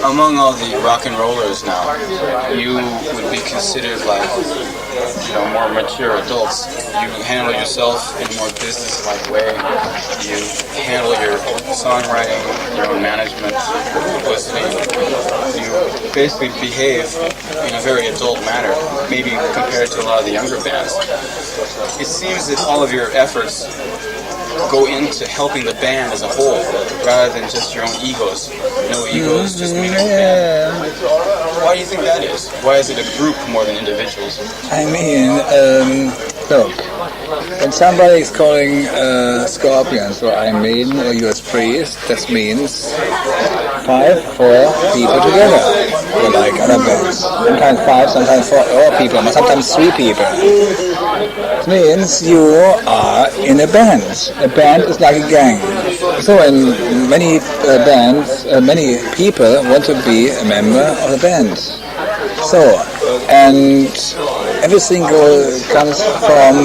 among all the rock and rollers now, you would be considered like, more mature adults. You handle yourself in a more business-like way. You handle your songwriting, your own management, publicity. You basically behave in a very adult manner, maybe compared to a lot of the younger bands. It seems that all of your efforts go into helping the band as a whole, rather than just your own egos. No egos, just me and the band. Why do you think that is? Why is it a group more than individuals? I mean, look, when somebody is calling Scorpions or Iron Maiden or US Priest, that means 4 people together. Or like other bands. Sometimes 5, sometimes 4 people, sometimes 3 people. It means you are in a band. A band is like a gang. So in many bands, many people want to be a member of the band. So, and everything comes from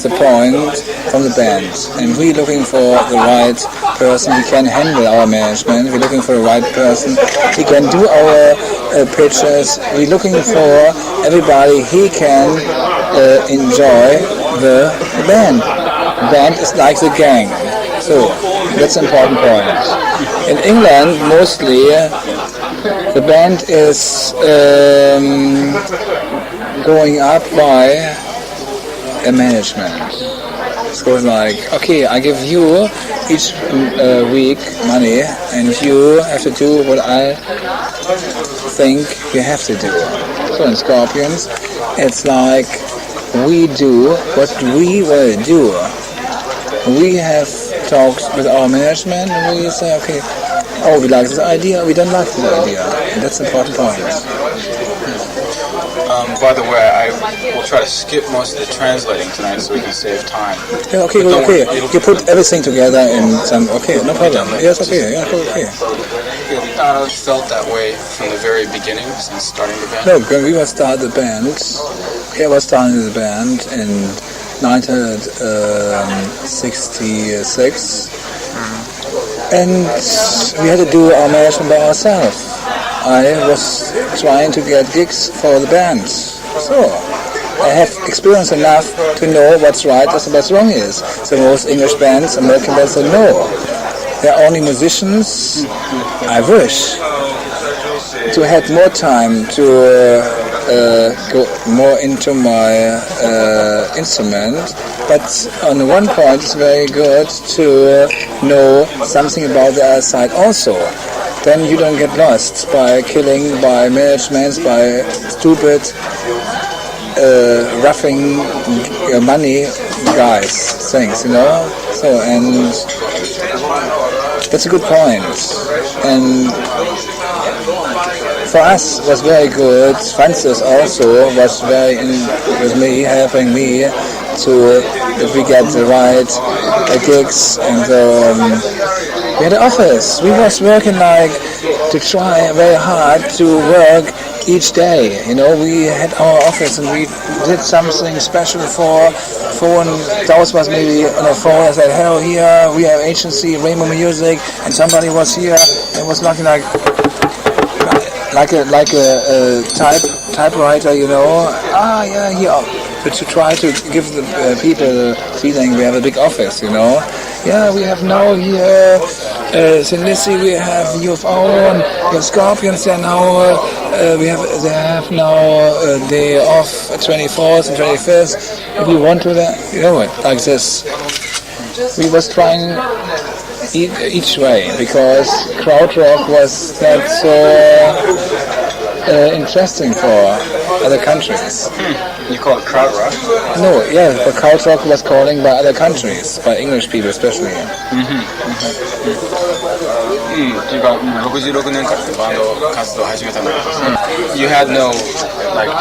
the point from the band. And we're looking for the right person. We can handle our management. We're looking for the right person. We can do our pitches. We're looking for everybody. He can enjoy the band. The band is like the gang. So that's an important point. In England, mostly, the band is going up by a management. It's going like, okay, I give you each week money, and you have to do what I think you have to do. So in Scorpions, it's like we do what we will do. We have talks with our management, and we say, okay, oh, we like this idea, we don't like this idea. And that's an important point. By the way, I will try to skip most of the translating tonight so we can save time. Yeah, okay. You put everything together in some, okay, no problem. Yes, okay, yeah, okay. I felt that way from the very beginning, since starting the band. Look, when we were starting the band, I was starting the band in 1966, and we had to do our management by ourselves. I was trying to get gigs for the band, so I have experience enough to know what's right and what's wrong is. So most English bands, American bands, say no. They're only musicians. I wish to have more time to go more into my instrument, but on one point it's very good to know something about the other side also. Then you don't get lost by killing, by managements, by stupid roughing money guys things, So, and that's a good point. And for us it was very good. Francis also was very in with me, helping me to that we get the right gigs, and we had an office. We was working to try very hard to work each day. We had our office and we did something special for phone. Those was maybe on a phone. I said, hello, here we have agency, Rainbow Music, and somebody was here and was looking like a typewriter, yeah, here. But to try to give the people the feeling we have a big office, Yeah, we have now here St. Lucie, we have UFO, and we have Scorpions. They have now day off 24th and 25th. If we want to that, like this. We was trying each way because krautrock was not so interesting for other countries. You call it krautrock? No, yeah, but krautrock was calling by other countries, by English people especially. 66年からバンド活動を始めたんだけど、You had no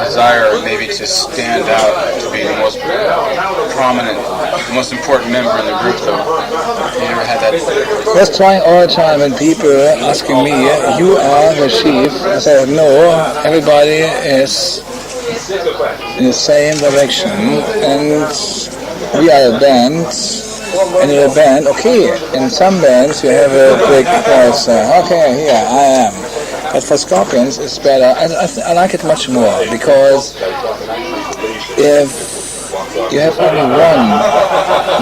desire maybe to stand out to be the most prominent, the most important member in the group though. You never had that. I was trying all the time and people asking me, you are the chief. I said, no, everybody is in the same direction and we are a band. And in a band, okay, in some bands you have a big voice, okay, here I am. But for Scorpions, it's better. I like it much more because if you have only one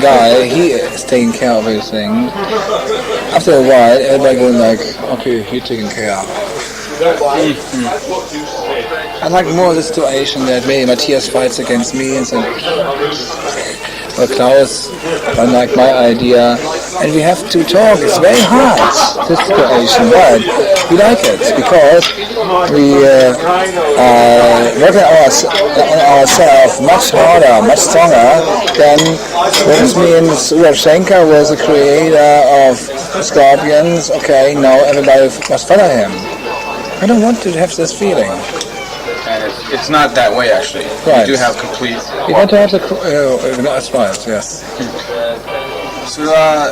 guy, he is taking care of everything. After a while, everybody going like, okay, you're taking care. I like more the situation that maybe Matthias fights against me and says, or Klaus, I like my idea, and we have to talk. It's very hard, this situation, but we like it because we work on ourselves much harder, much stronger than what means Rudolf Schenker was the creator of Scorpions. Okay, now everybody must follow him. I don't want to have this feeling. And it's not that way, actually. Right. You do have complete... You want to have the... that's right, yes. それは、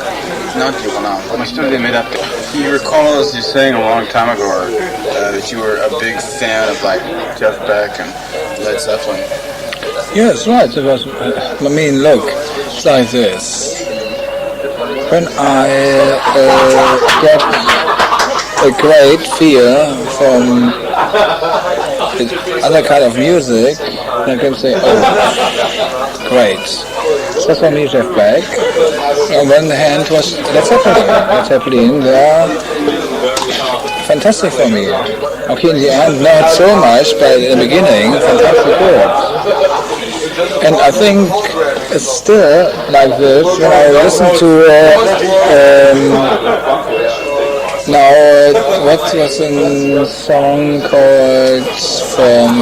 なんていうかな、一人で目立って。He recalls you saying a long time ago that you were a big fan of like Jeff Beck and Led Zeppelin. Yes, right. It was, I mean, look, it's like this. When I get a great feel from other kind of music, I can say, oh, great. So for me, Jeff Beck. On one hand was Led Zeppelin. Led Zeppelin, they are fantastic for me. Okay, in the end, not so much, but in the beginning, fantastic good. And I think it's still like this when I listen to now, what was a song called from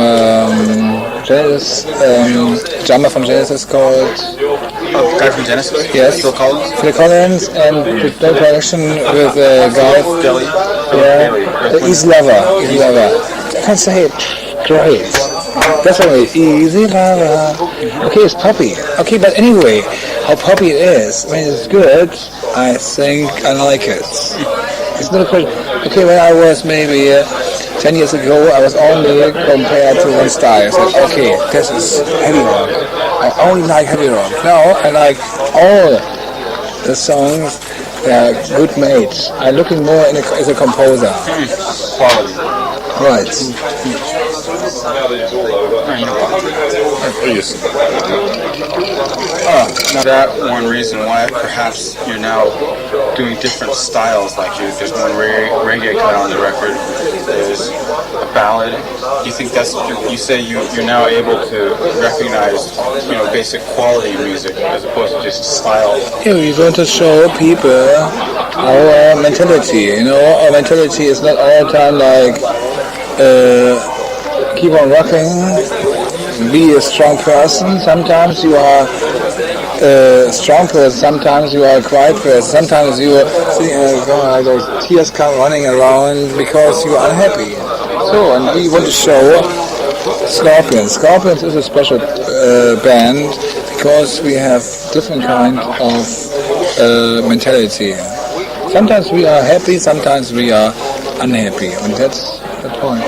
Genesis, drummer from Genesis called... Oh, the guy from Genesis? Yes. Phil Collins? Phil Collins, and the connection with a guy... Easy Lover. Easy Lover. I can say it. Great. Definitely. Easy Lover. Okay, it's poppy. Okay, but anyway, how poppy it is, when it's good, I think I like it. It's not a question. Okay, when I was maybe 10 years ago, I was only compared to one style. I said, okay, this is heavy rock. I only like heavy rock. Now I like all the songs that are good made. I'm looking more as a composer. Quality. Right. Now that one reason why perhaps you're now doing different styles, like there's one reggae cut on the record, there's a ballad. Do you think that's, you say you're now able to recognize, basic quality music as opposed to just style? Yeah, we want to show people our mentality. Our mentality is not all the time like keep on rocking, be a strong person. Sometimes you are a strong person, sometimes you are a quiet person, sometimes you are those tears come running around because you are unhappy. So, and we want to show Scorpions. Scorpions is a special band because we have different kind of mentality. Sometimes we are happy, sometimes we are unhappy, and that's the point.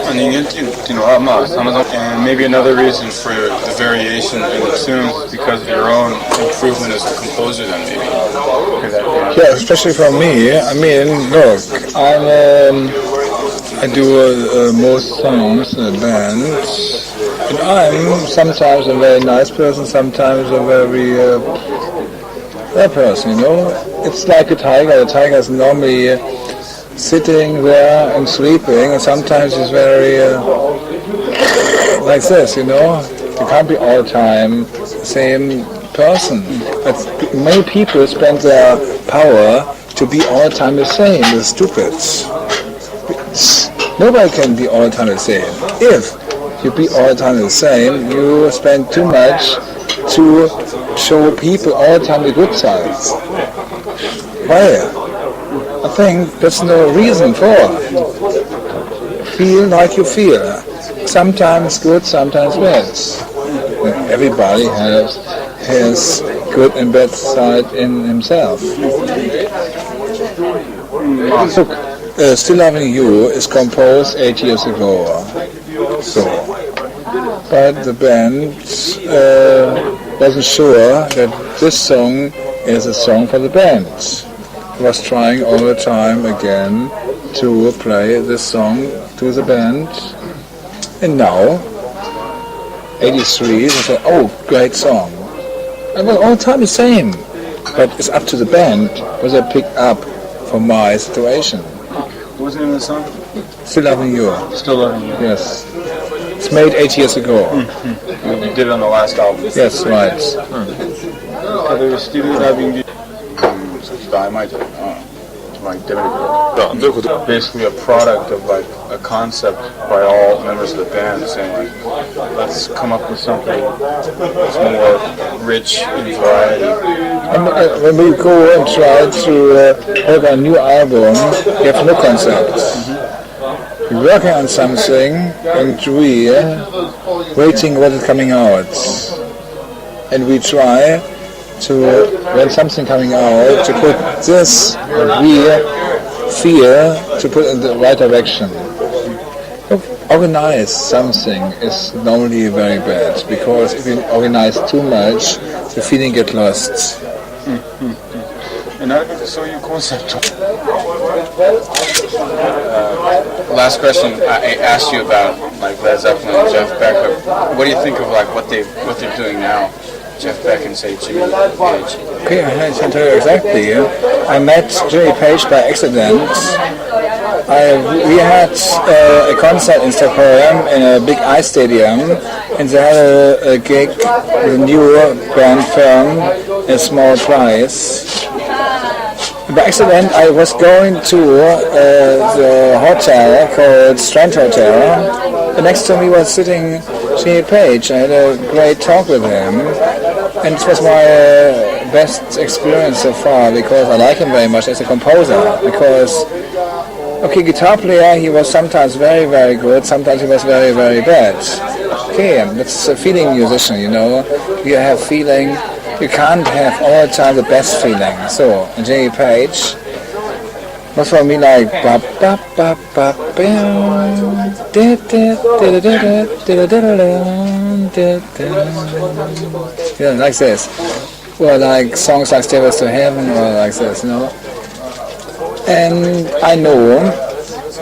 And maybe another reason for the variation in the tunes because of your own improvement as a composer then maybe. Yeah, especially for me. I mean, look, I do most songs in a band, and I'm sometimes a very nice person, sometimes a very bad person, It's like a tiger. A tiger is normally sitting there and sleeping, and sometimes it's very like this, You can't be all the time the same person. But many people spend their power to be all the time the same. They're stupid. Nobody can be all the time the same. If you be all the time the same, you spend too much to show people all the time the good sides. Why? I think there's no reason for. Feel like you feel. Sometimes good, sometimes bad. Everybody has his good and bad side in himself. Look, Still Loving You is composed 8 years ago. So, but the band wasn't sure that this song is a song for the band. Was trying all the time again to play this song to the band. And now, 83, they say, oh, great song. And well, all the time the same. But it's up to the band whether they pick up for my situation. What was the name of the song? Still Loving You. Still Loving You. Yes. It's made 8 years ago. You did it on the last album. Yes, right. Basically a product of like a concept by all members of the band saying like, let's come up with something that's more rich in variety. And, when we go and try to have a new album, we have no concepts. We're working on something and we waiting what is coming out. And we try to, when something coming out, to put this, what we feel, to put in the right direction. Organize something is normally very bad, because if you organize too much, the feeling gets lost. And so your concept. Last question, I asked you about like Led Zeppelin and Jeff Beck. What do you think of like what they're doing now? Jeff Beck and say Jimmy Page. Okay, I can tell you exactly. I met Jimmy Page by accident. We had a concert in Stockholm in a big ice stadium, and they had a gig with a new band firm, a small prize. By accident, I was going to the hotel called Strand Hotel. And next to me was sitting Jimmy Page. I had a great talk with him, and it was my best experience so far, because I like him very much as a composer. Because, okay, guitar player, he was sometimes very, very good, sometimes he was very, very bad. Okay, that's a feeling musician, you know. You have feeling. You can't have all the time the best feeling. So, Jimmy Page was for me like ba ba ba ba yeah, like this. Or like songs like Stairways to Heaven, or like this, you know. And I know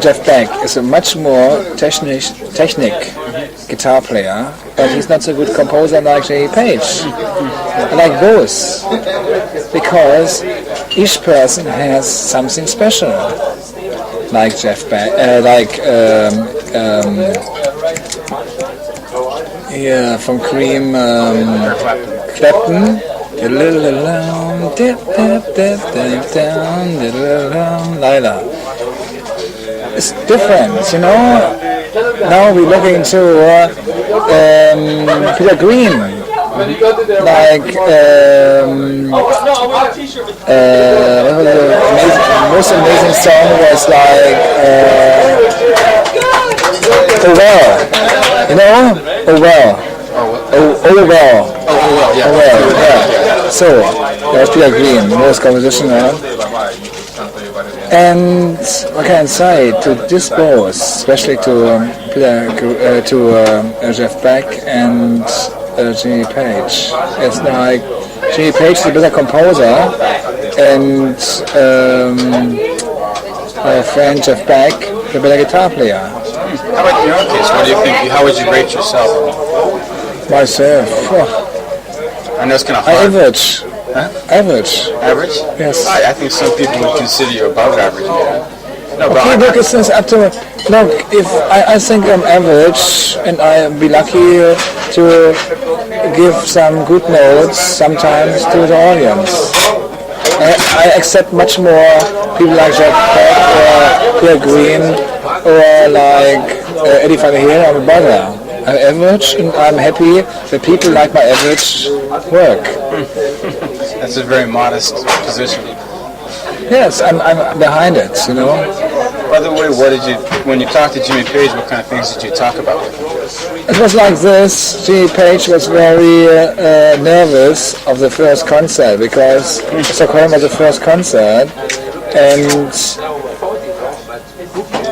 Jeff Beck is a much more technic guitar player, but he's not so good composer like Jimmy Page. I like both, because each person has something special. Like Jeff Beck, from Cream, Clapton. Lila. It's different, you know. Now we're looking to Peter Green. Like the most amazing song was like Oh Well, you know, Oh Well, Oh Well, yeah. So that was Peter Green, most compositioner. And what can I say, to this both, especially to Jeff Beck and Jimmy Page. It's like Jimmy Page is a better composer, and my friend Jeff Beck is a better guitar player. How about in your case? What do you think? How would you rate yourself? Myself, I know it's kind of hard. Average. Huh? Average. Average? Yes. I think some people would consider you above average. No, but okay, look, it's up to. Look, if I think I'm average, and I'll be lucky to give some good notes sometimes to the audience. I accept much more people like Jack Beck or Peter Green or like Eddie Van Halen or Bother. I'm average, and I'm happy that people like my average work. That's a very modest position. Yes, I'm behind it, you know. By the way, when you talked to Jimmy Page, what kind of things did you talk about with him? It was like this. Jimmy Page was very nervous of the first concert, because Stockholm was the first concert, and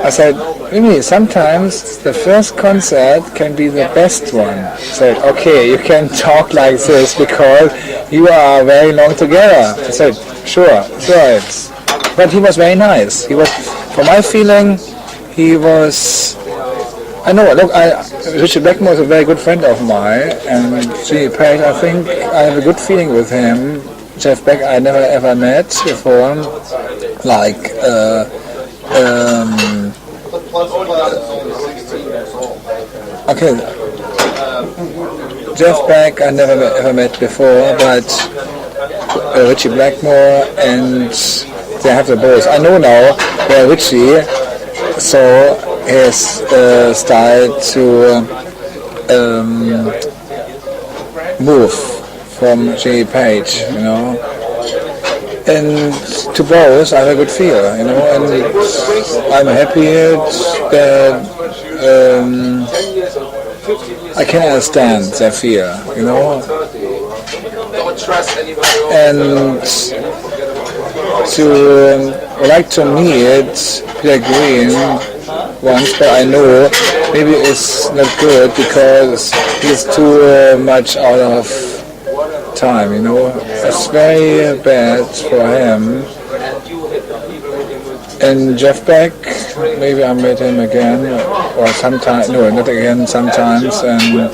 I said, really, sometimes the first concert can be the best one. I said, okay, you can talk like this because you are very long together. I said, sure, right. But he was very nice. He was for my feeling, he was. I know. Look, Richard Blackmore is a very good friend of mine, and Jimmy Page. I think I have a good feeling with him. Jeff Beck, I never ever met before. Like. Okay, Jeff Beck I never ever met before, but Richie Blackmore, and they have the both. I know now where Richie saw his style to move from Jimmy Page, you know. And to both, I have a good feel, you know, and I'm happy that I can understand their fear, you know. And to like to meet Peter Green once, but I know maybe it's not good because he's too much out of time, you know. It's very bad for him. And Jeff Beck, maybe I met him again, or sometimes, no, not again, sometimes, and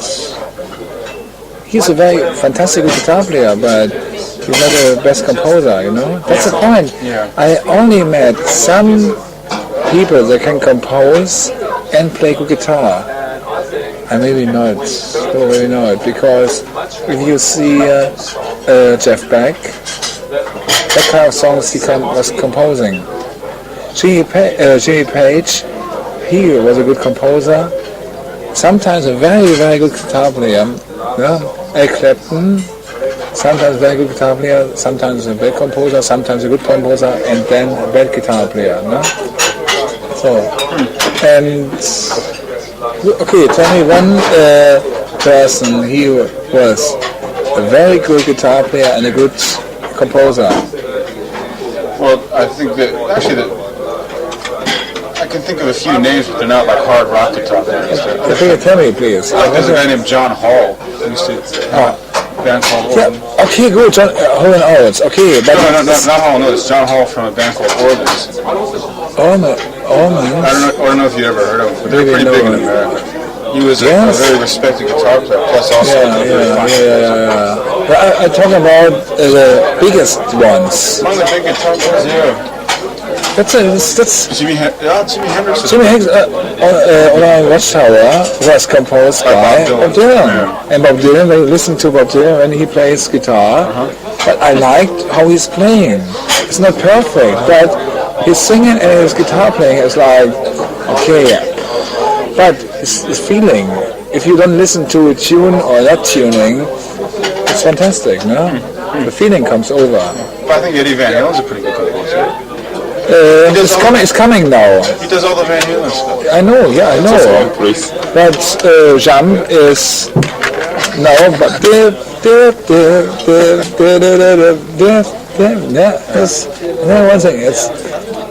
he's a very fantastic guitar player, but he's not the best composer, you know. That's the point. Yeah. I only met some people that can compose and play good guitar. I maybe not, maybe not, because if you see Jeff Beck, that kind of songs he was composing. Jimmy Page, he was a good composer, sometimes a very, very good guitar player. Yeah? Eric Clapton, sometimes a very good guitar player, sometimes a bad composer, sometimes a good composer, and then a bad guitar player. No? So, and okay, tell me one person, he was a very good guitar player and a good composer. Well, I think that actually I can think of a few names, but they're not like hard rock guitar players. Okay, tell me, please. There's a guy named John Hall. He used to have a band called Organ. Yeah, okay, good. John Hall and Oates. Okay, but No, not Hall. No, it's John Hall from a band called Organs. Ormans. I don't know if you ever heard of him, but they're pretty big in America. He was a very respected guitar player, plus also very fine. Yeah. But I'm talking about the biggest ones. One of the big guitar players, yeah. That's Jimi Hendrix. Jimi Hendrix on Watchtower was composed by Bob Dylan. Yeah. And Bob Dylan, when you listen to Bob Dylan when he plays guitar, but I liked how he's playing. It's not perfect, but his singing and his guitar playing is like, okay, but his feeling, if you don't listen to a tune or not tuning, it's fantastic, no? The feeling comes over. I think Eddie Van Halen's a pretty good composer. It's coming now. He does all the Van Halen stuff. I know. But Jump is no, but one thing is,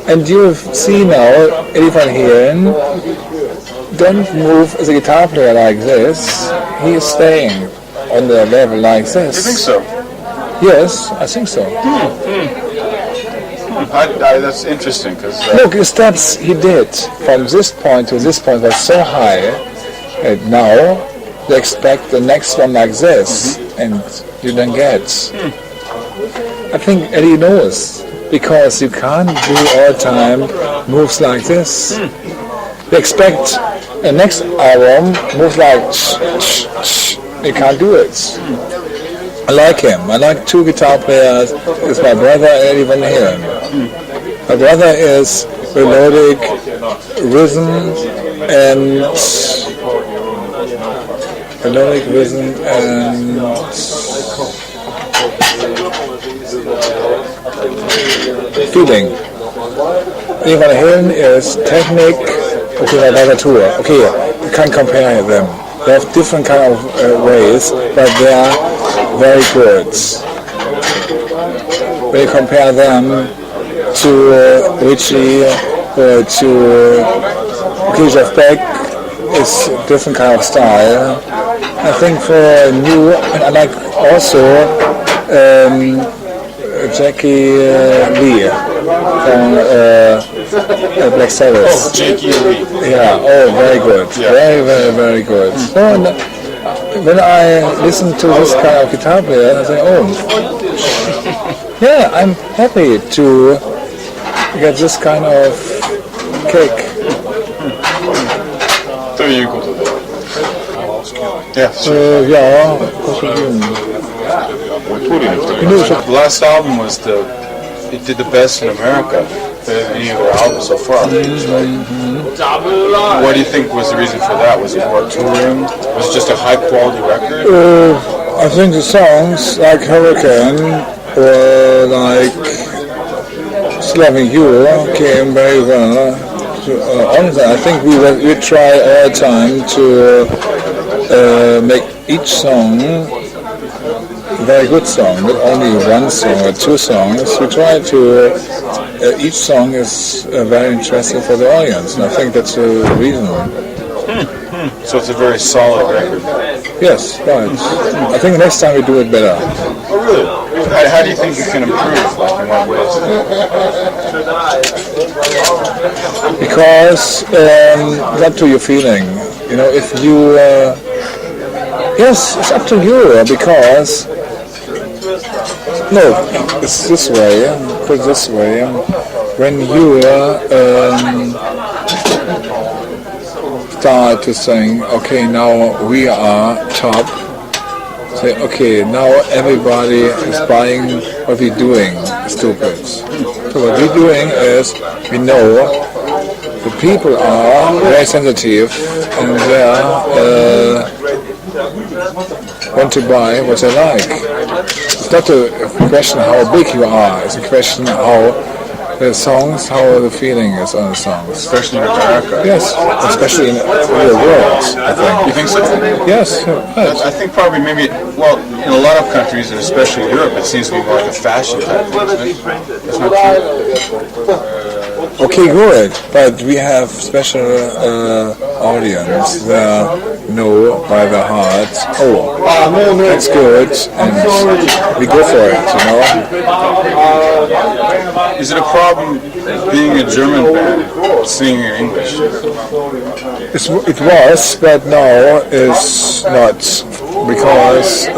and you see now Eddie Van Halen don't move as a guitar player like this. He is staying on the level like this. You think so? Yes, I think so. That's interesting because look, the steps he did from this point to this point was so high, and now they expect the next one like this, and you don't get. I think Eddie knows, because you can't do all the time moves like this. They expect the next album moves like you can't do it. I like him. I like two guitar players. It's my brother Eddie Van Halen. My brother is melodic, rhythm, and feeling. Eddie Van Halen is technique. Okay, my brother too. Okay, you can't compare them. They have different kind of ways, but they are very good. When you compare them to Richie or to Jeff Beck, it's a different kind of style. I think for new, and I like also Jackie Lee Black Sabbath. Oh, Jakey Lee. Yeah, oh, very good. Yeah. Very, very, very good. So, and when I listen to this kind of guitar player, I say, oh, yeah, I'm happy to get this kind of kick. To je goed. Yeah. Yeah, The last album was it did the best in America than any of their albums so far. What do you think was the reason for that? Was it more touring? Was it just a high quality record? I think the songs like Hurricane or like Loving You came very well. Honestly, I think we try all the time to make each song a very good song, not only one song or two songs. We try to, each song is very interesting for the audience, and I think that's the reason. So it's a very solid record. Yes, right. I think next time we do it better. Oh, really? How do you think you can improve? Like in what ways? Because it's up to your feeling. You know, if you yes, it's up to you. Because no, it's this way. Put it this way. When you start to sing, okay, now we are top. Say, okay, now everybody is buying what we're doing. Stupid. So what we're doing is we know the people are very sensitive and they want to buy what they like. It's not a question how big you are, it's a question how the songs, how the feeling is on the songs. Especially in America. Yes, especially in the world, I think. You think so? Yes, right. I think probably maybe, well, in a lot of countries, and especially Europe, it seems to be more like a fashion type thing, isn't it? That's not true. Okay, good, but we have special audience that know by the heart, oh, that's good, and we go for it, you know. Is it a problem being a German band singing in English? It was, but now it's not, because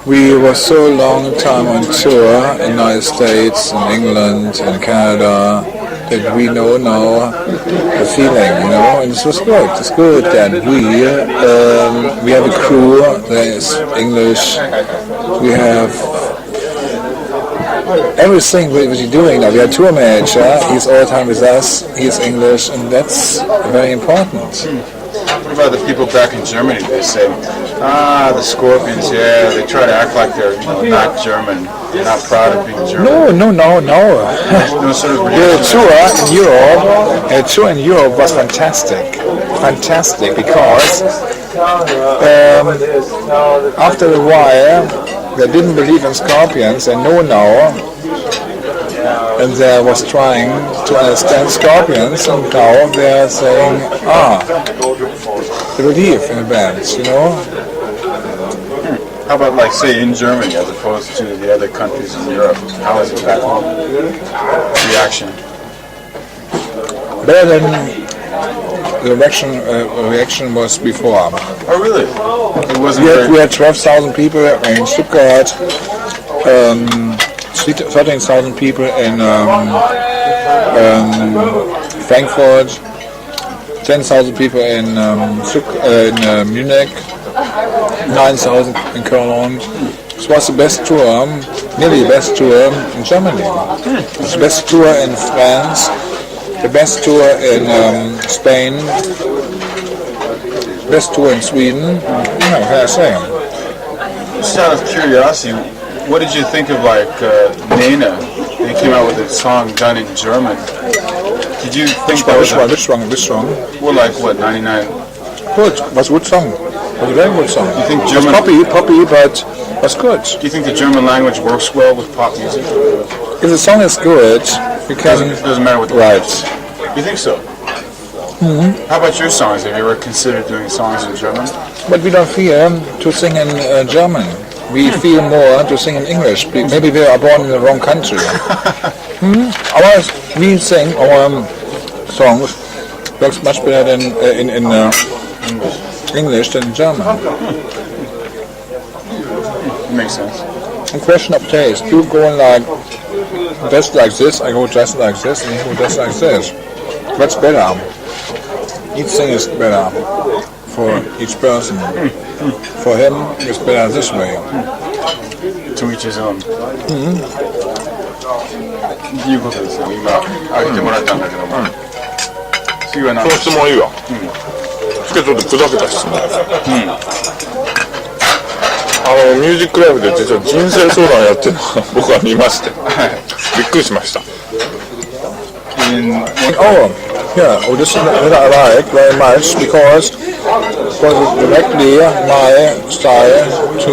we were so long time on tour in the United States, in England, in Canada, that we know now the feeling, you know, and this was good. It's good that we have a crew that is English. We have everything what we're doing now. We have tour manager. He's all the time with us. He's English, and that's very important. What about the people back in Germany? They say, the Scorpions, yeah, they try to act like they're not German. They're not proud of being German. No. No sort of The tour in Europe was fantastic because after a while they didn't believe in Scorpions and know now, and they was trying to understand Scorpions, and now they are saying, they believe in the bands, you know. How about, like, say, in Germany as opposed to the other countries in Europe? How is it back home? Reaction? Better than the reaction was before. Oh, really? It wasn't We had 12,000 people in Stuttgart, 13,000 people in Frankfurt, 10,000 people in Munich, 9,000 in Cologne. It was the best tour, nearly the best tour in Germany. It was the best tour in France, the best tour in Spain, best tour in Sweden. What can I say? Just out of curiosity, what did you think of, like, Nena? They came out with a song done in German. Did you think that was... Which song? Well, like, what, 99? Good. Was a good song. Was a very good song. You think It German... was poppy, but was good. Do you think the German language works well with pop music? If the song is good, you can... Doesn't matter what the Right. You think so? Mm-hmm. How about your songs? Have you ever considered doing songs in German? But we don't fear to sing in German. we feel more to sing in English. Maybe we are born in the wrong country. We sing our songs works much better than in English than in German. Makes sense. A question of taste. You go like dressed like this, I go dressed like this, and you go dressed like this. What's better? Each thing is better for each person. For him, it's better this way. To each his own. いうことですよ。今挙げてもらったんだけども。次は何？その質問いいわ。ちょっと砕けた質問。ミュージックライブで実は人生相談やってるのを僕は見まして、びっくりしました。Oh, this is what I like very much because it was directly my style to.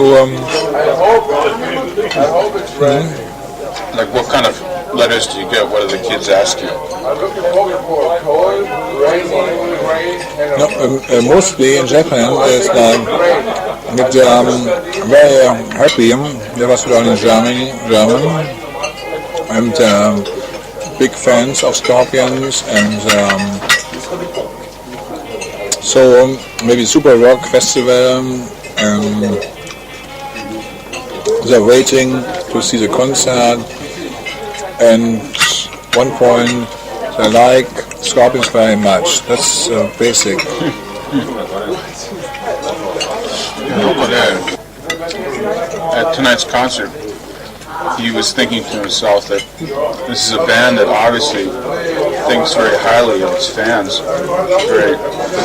Like what kind of letters do you get? What do the kids ask you? No, mostly in Japan, it's like very happy. They was learning German, and big fans of Scorpions, and so maybe Super Rock Festival, and they're waiting to see the concert. And one point, I like Scorpions very much. That's basic. At tonight's concert, he was thinking to himself that this is a band that obviously thinks very highly of its fans,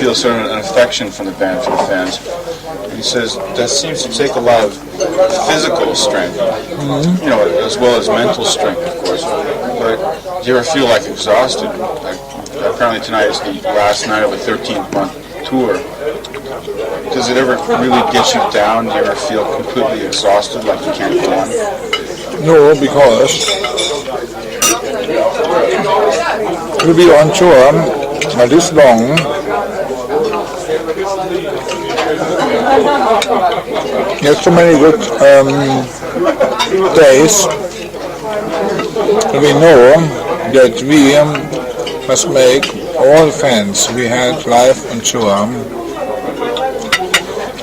feels sort of an affection from the band for the fans. And he says that seems to take a lot of physical strength, you know, as well as mental strength, of course. But do you ever feel like exhausted? Like apparently tonight is the last night of a 13-month tour. Does it ever really get you down? Do you ever feel completely exhausted, like you can't go on? No, because to be on tour this long, there's so many good days. We know that we must make all fans we had live on tour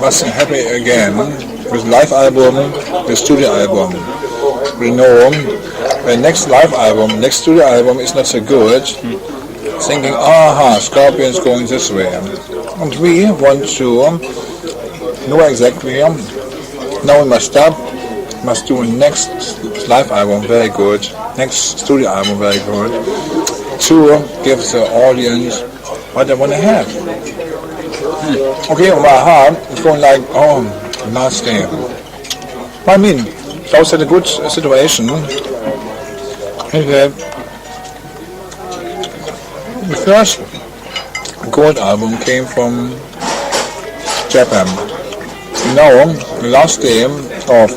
must be happy again with live album, with studio album. We know the next studio album is not so good, thinking, Scorpions going this way. And we want to know exactly, now we must stop, must do next live album very good, next studio album very good, to give the audience what they want to have. Okay, my heart is going like, last day. I mean, that was a good situation. The first gold album came from Japan. Now, the last day of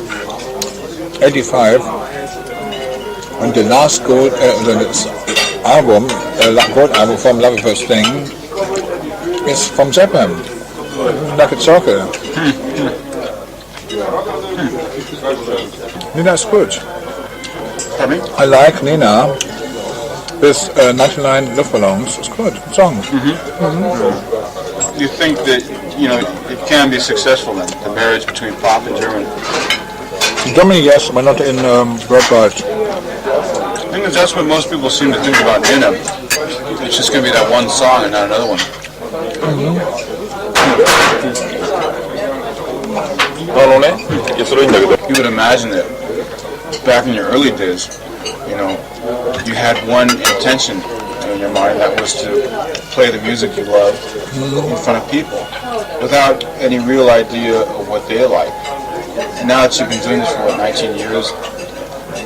85, and the last gold album from Love at First Thing, is from Japan. Like a chocolate. Nina's good. Pardon me? I like Nina. This 99 Luftballons is good song. You think that, you know, it can be successful then, the marriage between pop and German? In Germany, yes, but not in worldwide. I think that's what most people seem to think about Nina. It's just going to be that one song and not another one. You would imagine that back in your early days, you know, you had one intention in your mind, that was to play the music you love in front of people without any real idea of what they like. And now that you've been doing this for 19 years,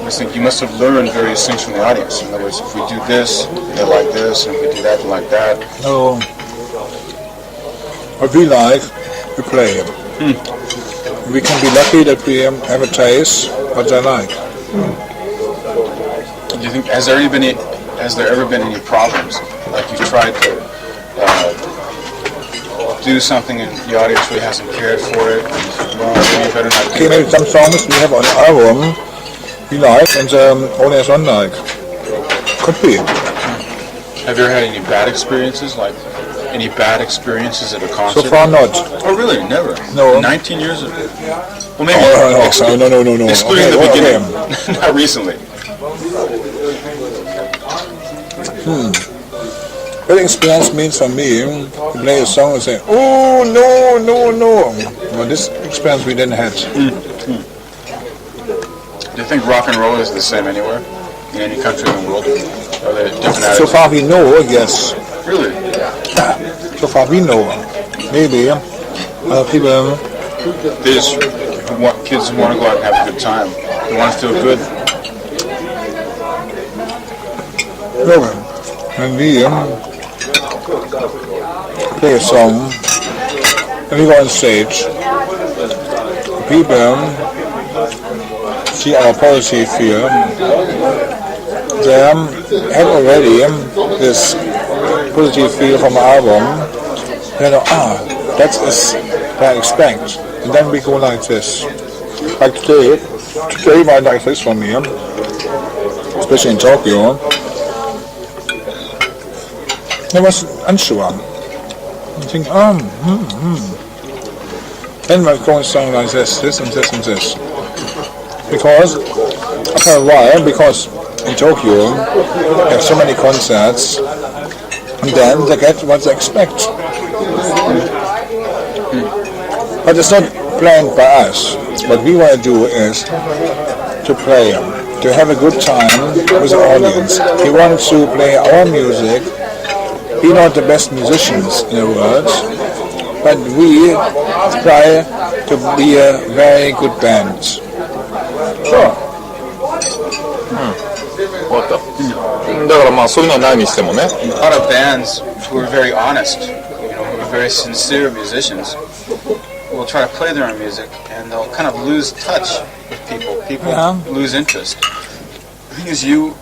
I think you must have learned various things from the audience. In other words, if we do this, they like this, and if we do that, they like that. No. What we like, we play. We can be lucky that we have a taste what they like. Do you think has there ever been any problems? Like you tried to do something and the audience really hasn't cared for it, well, maybe you better not do Okay, it. maybe some songs we have on the album we like and the audience don't like. Could be. Have you ever had any bad experiences? Like any bad experiences at a concert? So far not. Oh, really? Never? No. 19 years ago? Well, maybe. No. Excluding Okay, the beginning. okay. Not recently. Bad experience means for me, you play a song and say, oh, no. Well, this experience we didn't have. Do you think rock and roll is the same anywhere? In any country in the world? Are there different So attitudes? far we know, yes. Really? So far we know. Maybe people, They just want, kids want to go out and have a good time. They want to feel good. no, when we play a song and we go on stage, people see our positive feel. They have already this positive feel from the album. They know, that is what I expect. And then we go like this. Like today was like this for me, especially in Tokyo. I was unsure. I think, Then we're going song like this and this. Because after a while, because in Tokyo they have so many concerts, and then they get what they expect. But it's not planned by us. What we want to do is to play, to have a good time with the audience. We want to play our music. We're not the best musicians in the world, but we try to be a very good band. Sure. 終わった。だからまあそういうのはないにしてもね。 A lot of bands who are very honest, who are very sincere musicians, will try to play their own music and they'll kind of lose touch with people. People lose interest. The thing is, you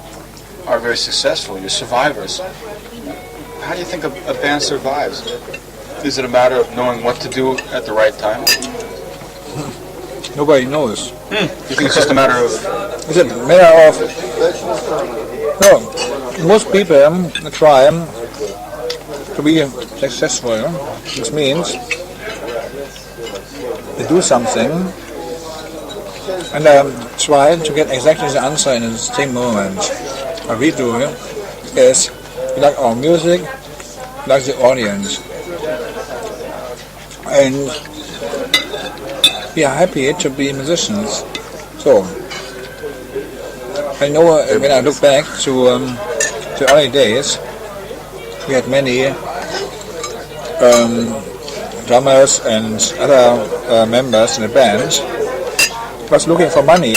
are very successful. You're survivors. How do you think a band survives? Is it a matter of knowing what to do at the right time? Nobody knows. You think it's just a matter of... It's a matter of... No, most people try to be successful. Which means they do something and try to get exactly the answer in the same moment. What we do is we like our music, we like the audience, and we are happy to be musicians. So I know when I look back to the early days, we had many drummers and other members in the band was looking for money,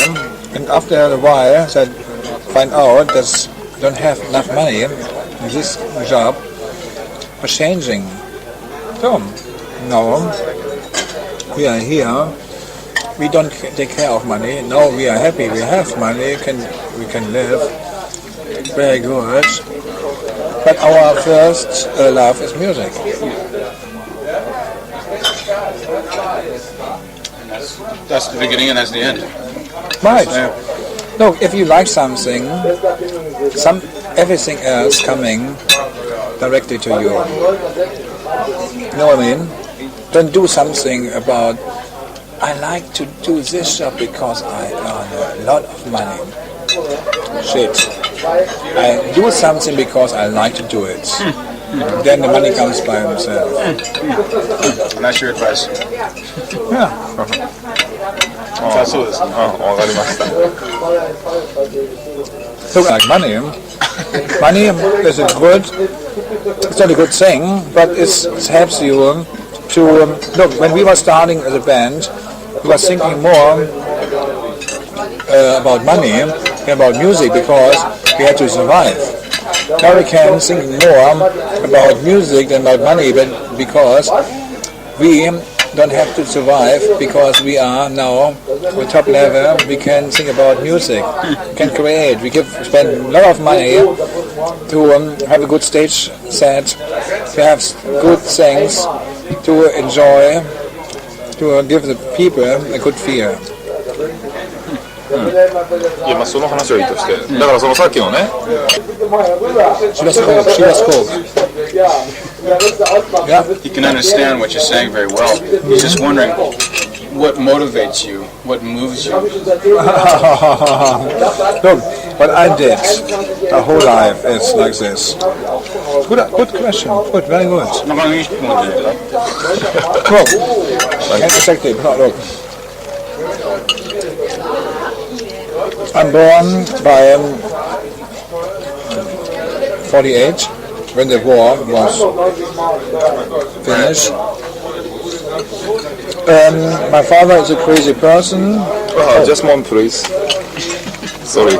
and after a while they find out that they don't have enough money in this job was changing. So now we are here. We don't take care of money. Now we are happy. We have money. We can live very good. But our first love is music. That's the beginning and that's the end. Right. Look, if you like something, everything else coming directly to you. You know what I mean? Don't do something about, I like to do this job because I earn a lot of money. Shit. I do something because I like to do it. Then the money comes by himself. That's your advice. Yeah. そうですね。わかりました。 So like money. Money is it's not a good thing, but it helps you to, look, when we were starting as a band, we were thinking more about money than about music because we had to survive. Now we can think more about music than about money, but because we don't have to survive because we are now at the top level, we can think about music, we can create, we spend a lot of money to have a good stage set, to have good things, to enjoy, to give the people a good feel. いやまあその話はいいとして、だからそのさっきのね She was cold. Yeah. He can understand what you're saying very well. He's just wondering what motivates you, what moves you. Look, what I did the whole life is like this. Good question. Good, very good. Look, exactly. Look, I'm born by 48 when the war was finished. My father is a crazy person. Just one please. Sorry.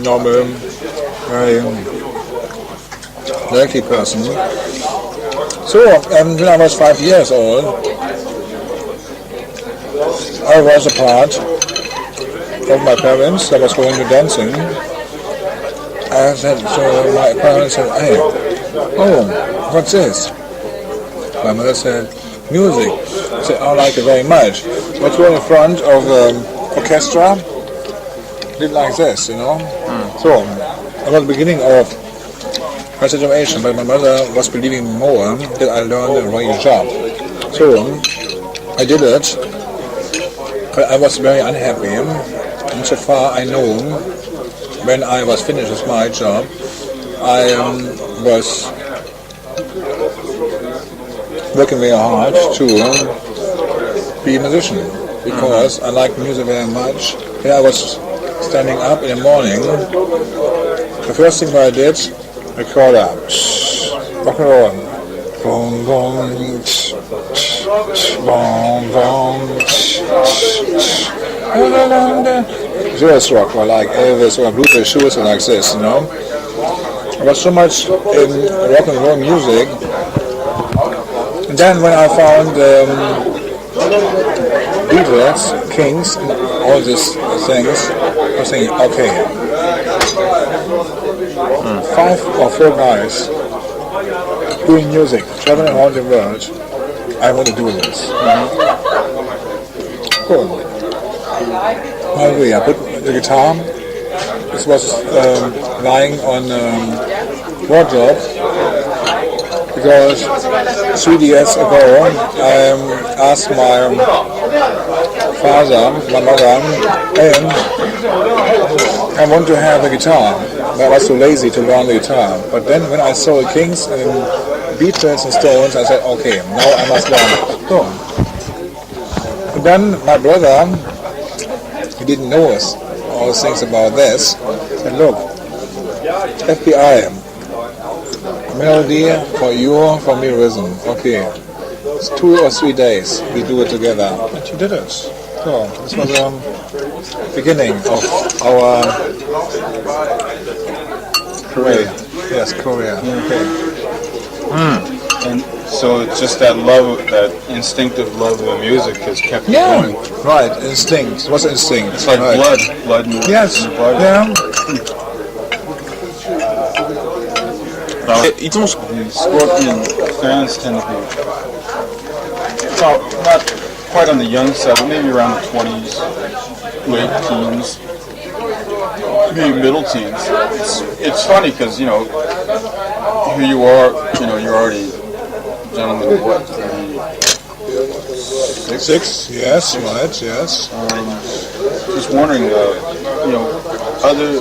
Normal, very lucky person. So, when I was 5 years old, I was a part of my parents that was going to dancing. I said, so my parents said, hey, oh, what's this? My mother said, music. I said, I like it very much. But you're in front of the orchestra, did like this, you know. So, I was beginning of my situation, but my mother was believing more that I learned a real job. So, I did it, but I was very unhappy. And so far I know, when I was finished with my job, I was working very hard to be a musician, because I like music very much. When I was standing up in the morning, the first thing that I did, record up, rock and roll, boom boom, boom boom, jazz rock, or like Elvis or bluegrass shoes, or like this, you know. I was so much in rock and roll music. And then when I found Beatles, Kings, and all these things, I was thinking, okay, 5 or 4 guys doing music, traveling around the world, I want to do this. Cool. Anyway, I put the guitar, this was lying on wardrobe, because 3 years ago I asked my father, my mother, and I want to have a guitar, but I was too lazy to learn the guitar. But then when I saw the Kings and Beatles and Stones, I said, okay, now I must learn it. So, and then my brother, he didn't know us, all the things about this, said, look, FBI, melody for you, for me rhythm. Okay, it's 2 or 3 days we do it together, and she did it. So this was the beginning of our career. Yes, career. Okay. And so it's just that love, that instinctive love of the music has kept you going. Right, instinct. What's instinct? It's like right. blood in Yes, the blood. yeah. Iつも Scorpion fans tend to be not quite on the young side, but maybe around the 20s, late teens, maybe middle teens. It's funny because, you know, here you are, you know, you're already gentleman, what, 6? Yes, right, yes. Just wondering, you know, other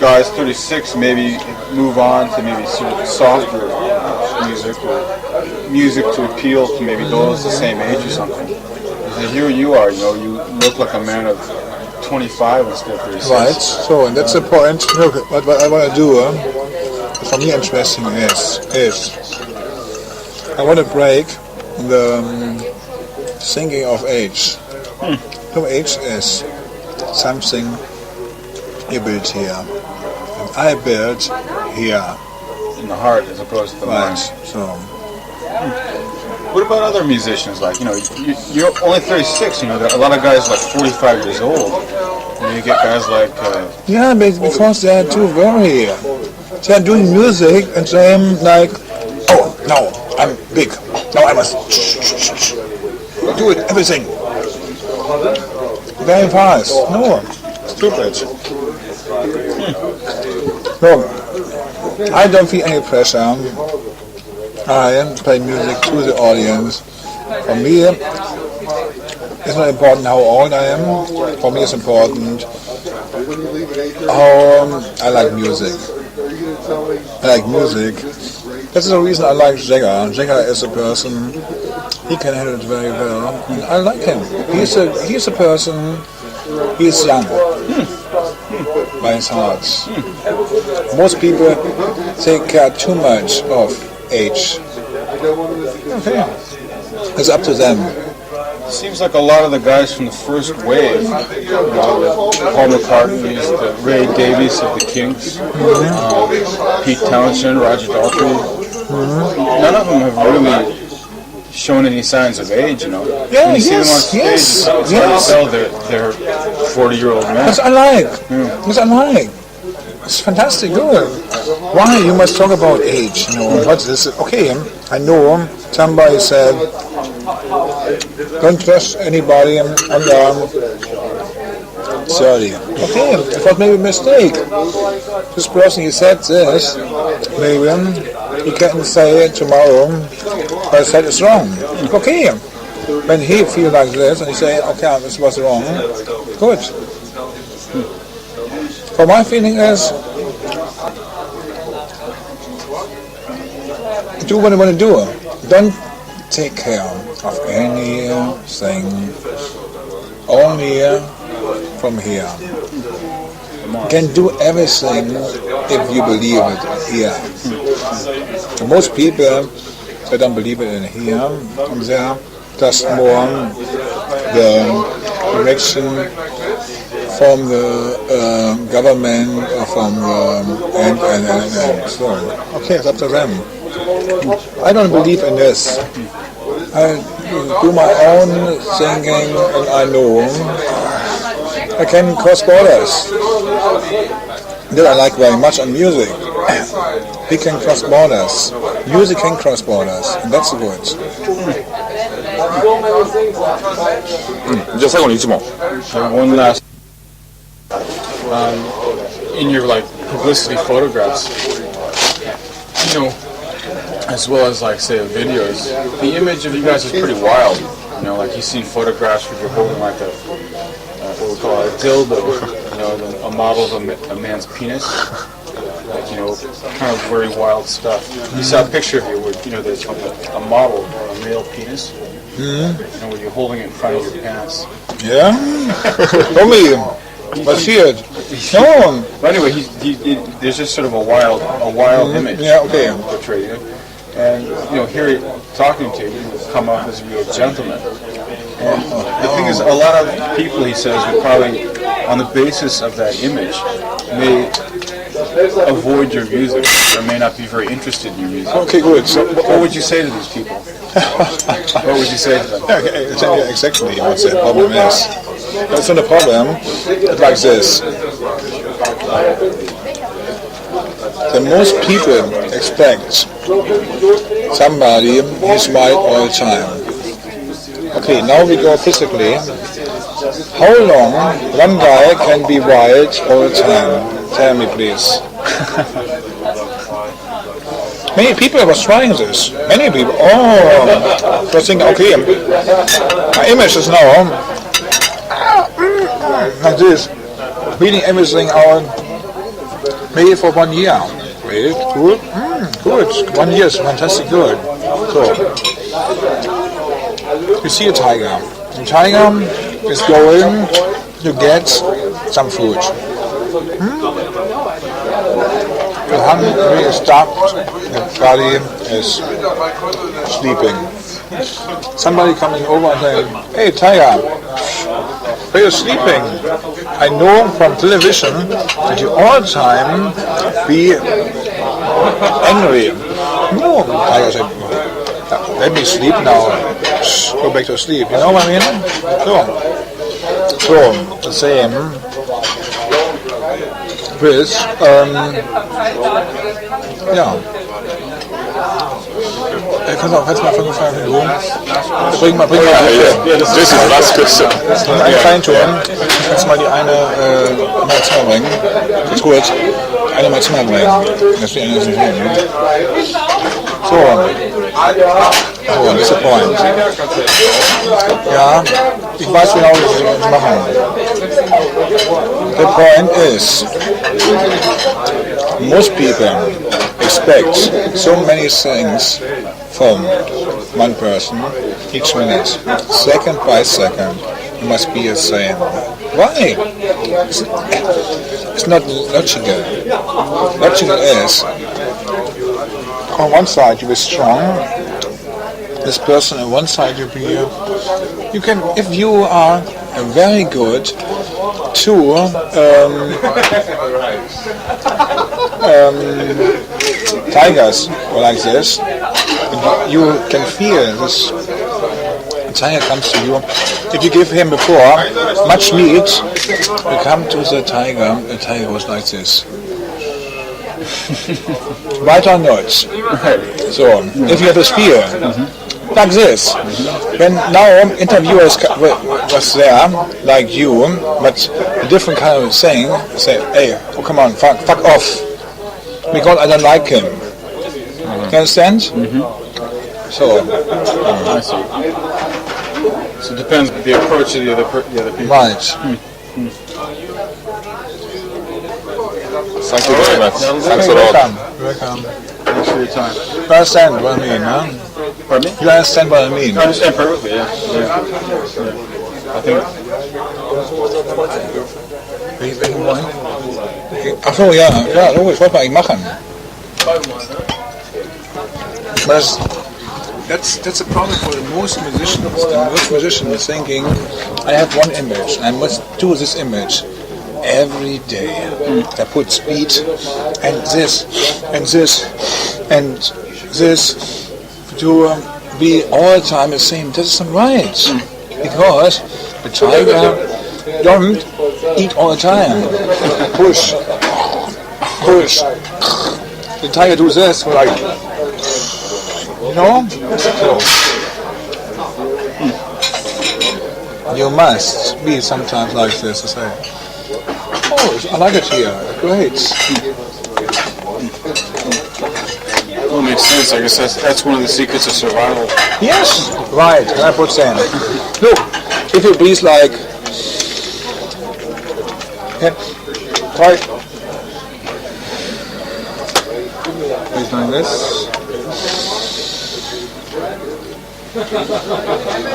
guys 36 maybe move on to maybe sort of softer music, or music to appeal to maybe those the same age or something. And here you are, you know, you look like a man of 25 instead of 36. Right, so, and that's the point. Look, what I want to do, for me interesting is I want to break the thinking of age. No, age is something you build here. And I built here. in the heart as opposed to the Right. mind. So, What about other musicians? Like, you're only 36. There are a lot of guys like 45 years old. You get guys like. yeah, because they are too very. They are doing music and saying like, oh, no, I'm big. Now I must do it, everything. Very fast. No, stupid. No, I don't feel any pressure. I play music to the audience. For me, it's not important how old I am. For me, it's important how I like music. I like music. That's the reason I like Jagger. Jagger is a person, he can handle it very well. And I like him. He's a person, he's young by his heart. Most people take care too much of age. Okay. It's up to them. Seems like a lot of the guys from the first wave, Paul McCartney, the Ray Davies of the Kings, Pete Townshend, Roger Daltrey, none of them have really shown any signs of age, Yeah, when you see them on stage, yes, it's hard to tell they're 40-year-old men. That's I like. That's I like. It's fantastic, good. Why you must talk about age? What's this? Okay, I know somebody said, don't trust anybody under 30. Okay, it was maybe a mistake. This person, he said this, maybe he can say it tomorrow, but I said it's wrong. Okay, when he feels like this and he say, okay, this was wrong, good. But my feeling is, do what you want to do. Don't take care of anything only from here. You can do everything if you believe it here. Most people, they don't believe it in here, and they are just more the direction from the government or from the and so okay, it's up to them. I don't believe in this. I do my own thinking, and I know I can cross borders. That I like very much on music. We can cross borders. Music can cross borders, and that's good. じゃあ最後に1問。 One last, in your publicity photographs, as well as say videos, the image of you guys is pretty wild. You see photographs where you're holding what we call a dildo, a model of a man's penis. Kind of very wild stuff. You saw a picture of you where there's a model of a male penis. Where you're holding it in front of your pants. Yeah? Tell me. I see it. No. But anyway, there's just sort of a wild image. Yeah, okay. Portrayed. And here talking to you come off as a real gentleman. And the thing is, a lot of people, he says, would probably, on the basis of that image, may avoid your music or may not be very interested in your music. Okay, good. So, What would you say to these people? What would you say to them? okay, tell you exactly what the problem is. That's not a problem. It's like this. The most people expect somebody who's right all the time. Okay, now we go physically. How long one guy can be wild all the time? Tell me, please. Many people were trying this. Many people. Oh, they're thinking, okay, my image is now like this, reading everything out. Maybe for 1 year. Wait, good. Good. 1 year is fantastic good. So, you see a tiger. The tiger is going to get some food. The hungry is stopped, the body is sleeping. Somebody coming over and saying, hey tiger, where are you sleeping? I know from television that you all the time be angry. No, tiger said, let me sleep now. Shh, go back to sleep. You know what I mean? So the same with kannst auch jetzt mal 55 Minuten. Bring mal. This is the last question. Einen kleinen Ton. Kannst du mal die eine mal ins Zimmer bringen? Ist gut. Eine mal ins Zimmer bringen. Das ist die eine nicht hin. So, das ist der Point. Ja, ich weiß genau, was sie machen. The point is, most people expect so many things from one person each minute, second by second. It must be the same. Why? It's not logical. Logical is, on one side you be strong. This person on one side you can, if you are very good to tigers or like this, you can feel this tiger comes to you. If you give him before much meat, you come to the tiger goes like this. Right or not? So, if you have a spear, like this. When now interviewers was there, like you, but a different kind of thing, say, hey, oh, come on, fuck off, because I don't like him. You understand? So, I see. So it depends on the approach of the other people. right. Thank you very much. Thanks a lot. Welcome. Thanks for your time. You understand what I mean, huh? Pardon me? You understand what I mean? I understand perfectly, yeah. I think... Welchen wollen? Ach so, ja, logisch, wollte man eigentlich machen. That's a problem for the most musicians. The most musicians are thinking, I have one image, I must do this image every day. I put speed and this and this and this to be all the time the same. That isn't right, because the tiger don't eat all the time. Push. The tiger do this like, you know. So, you must be sometimes like this to say, oh, I like it here. Great. Well, it makes sense. I guess that's one of the secrets of survival. Yes, right. 100%. Look, if you breathe like, try. Breathe like this.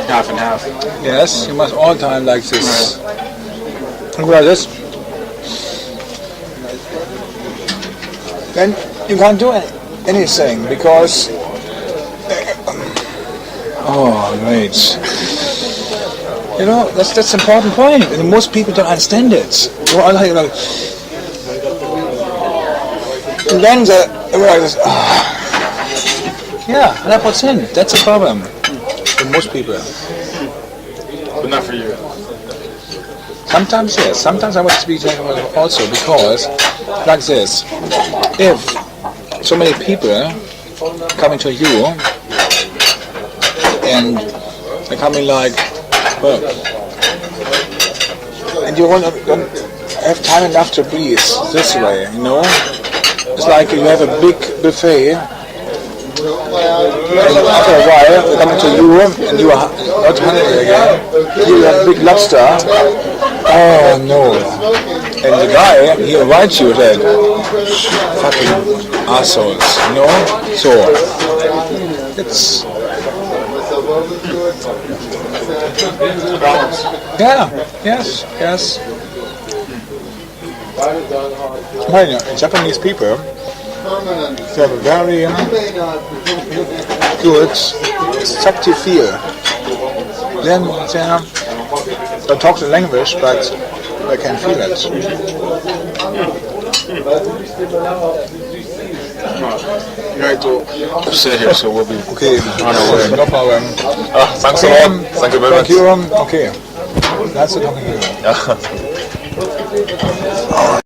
Half and half. Yes, you must all the time like this. Look like this. Then you can't do anything because. Oh, great. You know, that's an important point, and most people don't understand it. And then they realize, yeah, 100%. That's a problem for most people. But not for you. Sometimes yes. Sometimes I want to be technical also because, like this, if so many people coming to you and they're coming like, well, and you don't have time enough to breathe this way, you know. It's like you have a big buffet, and after a while they come to you and you are not hungry again. You have a big lobster. Oh no! And the guy he invites you that fucking assholes, you know. So it's yes. Well, Japanese people, they have a very good subtle feel. Then they talk the language, but they can feel it. 意外と sit here, so we'll be Okay, on our way. no problem. Thanks a lot. Thank you very Thank much. you. Okay. Nice talking to you.